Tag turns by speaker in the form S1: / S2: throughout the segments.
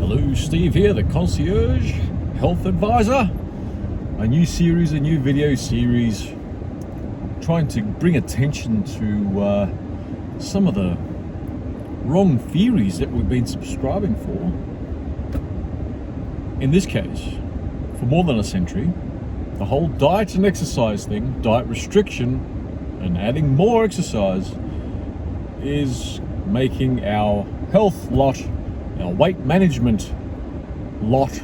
S1: Hello, Steve here, the Concierge Health Advisor. A new series, a new video series, trying to bring attention to some of the wrong theories that we've been subscribing for. In this case, for more than a century, the whole diet and exercise thing, diet restriction and adding more exercise, is making our health lot, our weight management lot,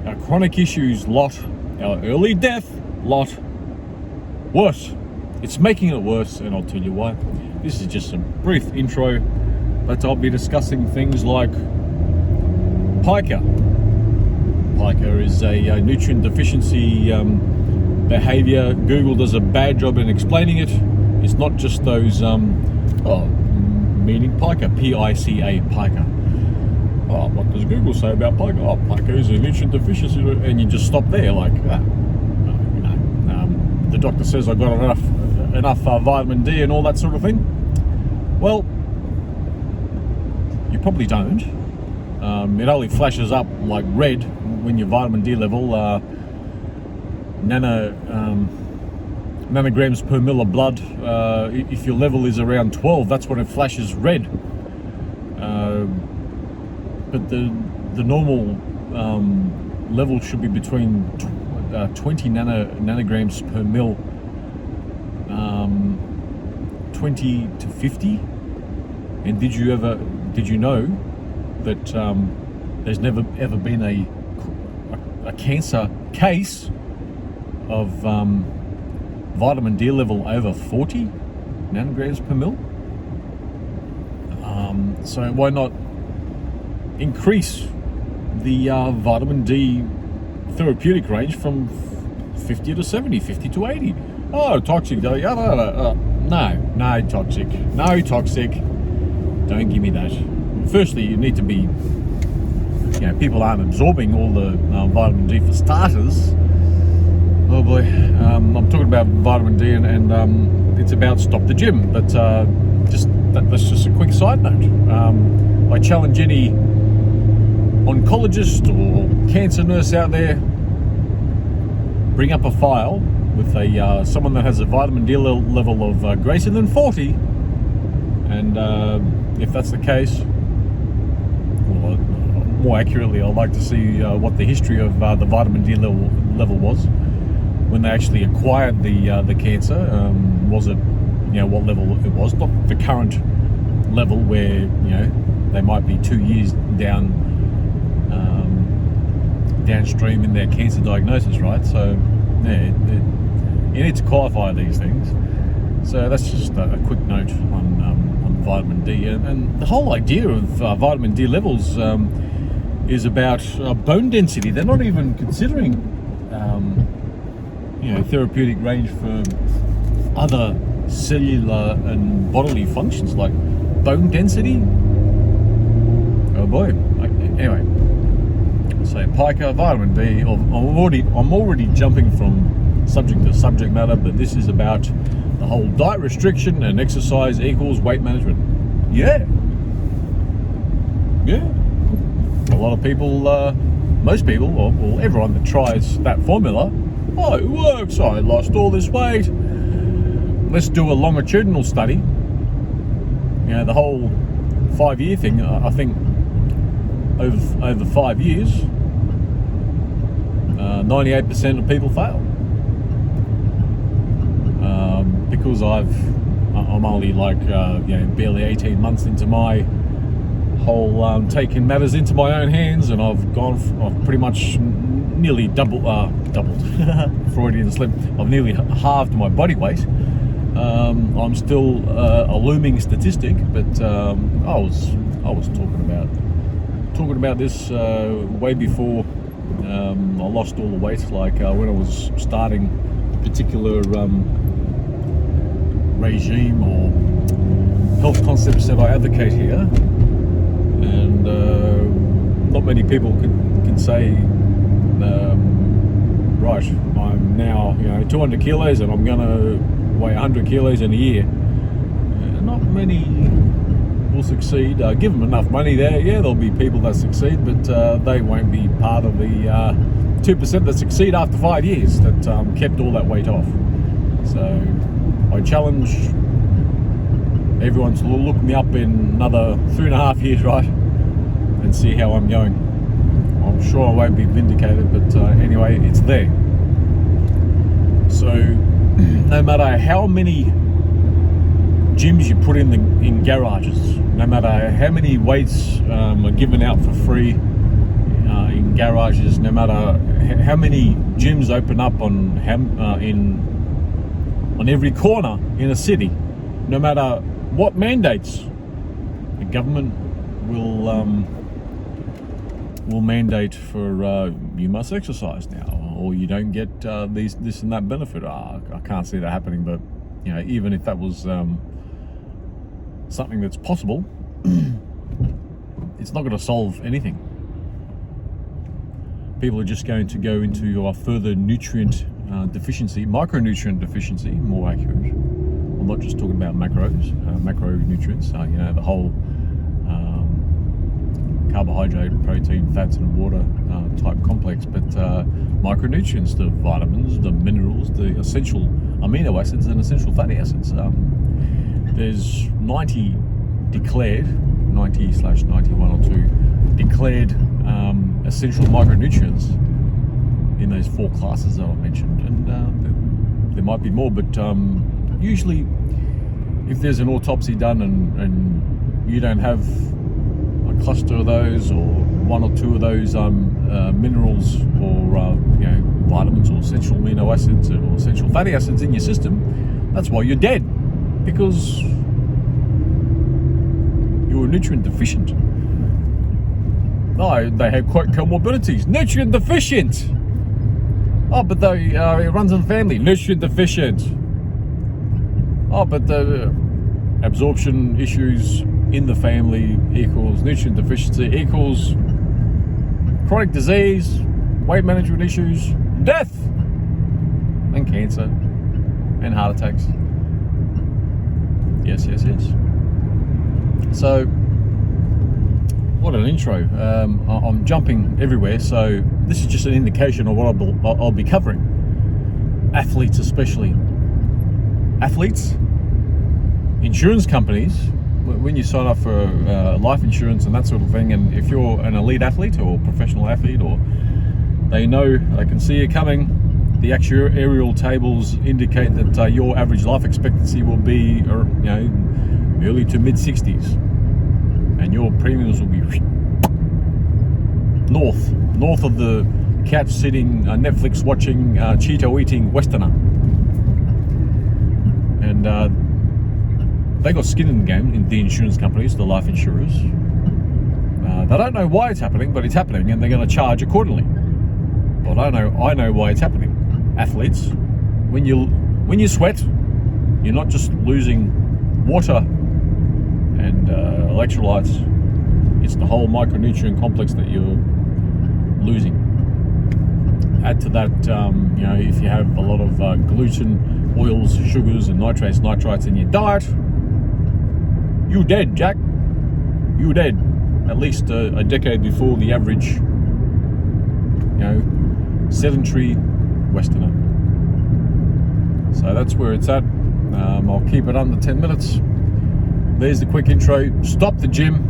S1: our chronic issues lot, our early death lot worse. It's making it worse, and I'll tell you why. This is just a brief intro, but I'll be discussing things like pica. Pica is a nutrient deficiency behavior. Google does a bad job in explaining it. It's not just those meaning pica, P-I-C-A, pica. Oh, what does Google say about pica? Oh, pica is a nutrient deficiency, and you just stop there, like, the doctor says I've got enough vitamin D and all that sort of thing. Well, you probably don't. It only flashes up like red when your vitamin D level, nanograms per mil of blood. If your level is around 12, that's when it flashes red. But the normal level should be between 20 nanograms per mil, 20 to 50. And did you know that there's never ever been a cancer case of vitamin D level over 40 nanograms per mil? So why not increase the vitamin D therapeutic range from 50 to 70, 50 to 80? Oh, toxic. No, toxic. No, toxic. Don't give me that. Firstly, you need to be, people aren't absorbing all the vitamin D for starters. Oh boy, I'm talking about vitamin D and it's about stop the gym, but that's just a quick side note. I challenge any oncologist or cancer nurse out there, bring up a file with someone that has a vitamin D level of greater than 40, and if that's the case, or more accurately, I'd like to see what the history of the vitamin D level was when they actually acquired the cancer. Was it, what level it was, not the current level where they might be 2 years downstream in their cancer diagnosis, right? So you need to qualify these things. So that's just a quick note on vitamin D, and the whole idea of vitamin D levels is about bone density. They're not even considering therapeutic range for other cellular and bodily functions like bone density. Oh boy. Anyway, so pica, vitamin D. I'm already jumping from subject to subject matter, but this is about the whole diet restriction and exercise equals weight management. Yeah. A lot of people, most people, or everyone that tries that formula, oh, it works, I lost all this weight. Let's do a longitudinal study. The whole 5-year thing, I think over 5 years, 98% of people fail. Because I'm only barely 18 months into my whole taking matters into my own hands, and I've pretty much nearly doubled Freudian slip. I've nearly halved my body weight. I'm still a looming statistic, but I was talking about this way before I lost all the weight. Like when I was starting a particular regime or health concepts that I advocate here, and not many people can say, right, I'm now 200 kilos and I'm gonna weigh 100 kilos in a year. Not many will succeed. Give them enough money there, yeah, there'll be people that succeed, but they won't be part of the 2% that succeed after 5 years that kept all that weight off. So I challenge everyone to look me up in another 3.5 years, right, and see how I'm going. I'm sure I won't be vindicated, but anyway, it's there. So no matter how many gyms you put in garages, no matter how many weights are given out for free in garages, no matter how many gyms open up on every corner in a city, no matter what mandates, the government will mandate for you must exercise now, or you don't get this and that benefit. I can't see that happening, but even if that was something that's possible, it's not going to solve anything. People are just going to go into a further nutrient deficiency, micronutrient deficiency, more accurate. I'm not just talking about macronutrients, the whole carbohydrate, protein, fats and water type complex, but micronutrients, the vitamins, the minerals, the essential amino acids and essential fatty acids. There's 90 /91 or 2 declared essential micronutrients in those 4 classes that I mentioned, and there might be more, but usually if there's an autopsy done and you don't have a cluster of those or 1 or 2 of those minerals or vitamins or essential amino acids or essential fatty acids in your system, that's why you're dead, because you're nutrient deficient. No, they have quite comorbidities. Nutrient deficient. Oh, but it runs in the family. Nutrient deficient. Oh, but the absorption issues in the family equals nutrient deficiency equals chronic disease, weight management issues, death, and cancer, and heart attacks. Yes. So, what an intro. I'm jumping everywhere, so this is just an indication of what I'll be covering. Athletes especially. Athletes, insurance companies, when you sign up for life insurance and that sort of thing, and if you're an elite athlete or professional athlete, or they can see you coming, the actuarial tables indicate that your average life expectancy will be early to mid 60s, and your premiums will be north of the couch sitting, Netflix watching, Cheeto eating Westerner. And they got skin in the game, in the insurance companies, the life insurers. They don't know why it's happening, but it's happening, and they're going to charge accordingly. But I know why it's happening. Athletes, when you sweat, you're not just losing water and electrolytes. It's the whole micronutrient complex that you're losing. Add to that, if you have a lot of gluten, oils, sugars, and nitrites in your diet, you're dead, Jack. You're dead. At least a decade before the average, sedentary Westerner. So that's where it's at. I'll keep it under 10 minutes. There's the quick intro. Stop the gym.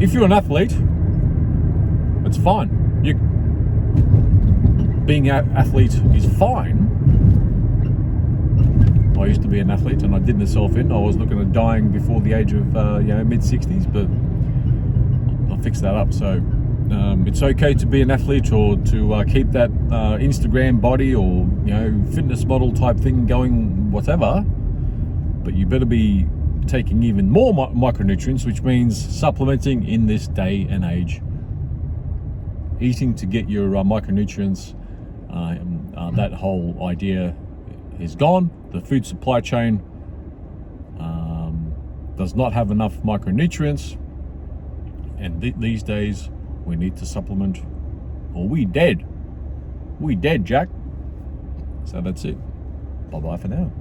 S1: If you're an athlete, it's fine. Being an athlete is fine. I used to be an athlete and I did myself in. I was looking at dying before the age of mid-60s, but I fixed that up. So it's okay to be an athlete or to keep that Instagram body or fitness model type thing going, whatever. But you better be taking even more micronutrients, which means supplementing in this day and age. Eating to get your micronutrients. That whole idea is gone. The food supply chain does not have enough micronutrients, and these days we need to supplement, or we dead, Jack. So that's it. Bye bye for now.